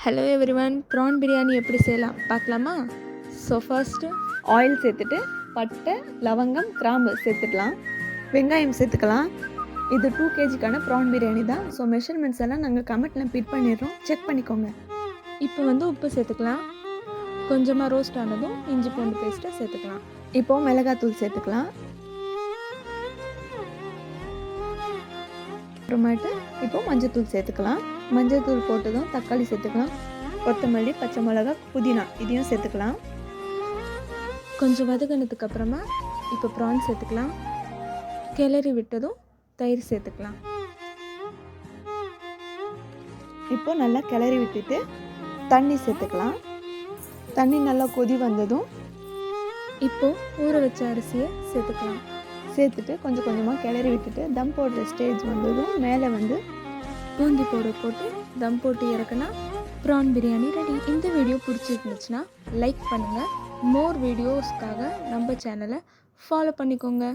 Hello everyone, PRAN biryani எப்படி செய்யலாம் பார்க்கலாமா? ஸோ ஃபர்ஸ்ட்டு ஆயில் சேர்த்துட்டு பட்டை, லவங்கம், கிராம்பு சேர்த்துக்கலாம். வெங்காயம் சேர்த்துக்கலாம். இது 2 kgக்கான ப்ரான் பிரியாணி தான். ஸோ மெஷர்மெண்ட்ஸ் எல்லாம் நாங்கள் கமெண்ட்டில் பின் பண்ணிடுறோம், செக் பண்ணிக்கோங்க. இப்போ உப்பு சேர்த்துக்கலாம். கொஞ்சமாக ரோஸ்ட் ஆனதும் இஞ்சி பூண்டு பேஸ்ட்டை சேர்த்துக்கலாம். இப்போது மிளகாத்தூள் சேர்த்துக்கலாம். அப்புறமேட்டு இப்போது மஞ்சத்தூள் சேர்த்துக்கலாம். மஞ்சத்தூள் போட்டதும் தக்காளி சேர்த்துக்கலாம். கொத்தமல்லி, பச்சை மிளகா, புதினா இதையும் சேர்த்துக்கலாம். கொஞ்சம் வதங்கினதுக்கு அப்புறமா இப்போ ப்ரான் சேர்த்துக்கலாம். கிளறி விட்டதும் தயிர் சேர்த்துக்கலாம். இப்போ நல்லா கிளறி விட்டுட்டு தண்ணி சேர்த்துக்கலாம். தண்ணி நல்லா கொதி வந்ததும் இப்போது ஊற வச்ச அரிசியை சேர்த்துக்கலாம். சேர்த்துட்டு கொஞ்சம் கொஞ்சமாக கிளறி விட்டுட்டு தம் போடுற ஸ்டேஜ் வந்ததும் மேலே பூந்தி பவுடர் போட்டு தம் போட்டு இறக்குனா ப்ரான் பிரியாணி ரெடி. இந்த வீடியோ பிடிச்சிருந்துச்சுன்னா லைக் பண்ணுங்கள். மோர் வீடியோஸ்க்காக நம்ம சேனலை ஃபாலோ பண்ணிக்கோங்க.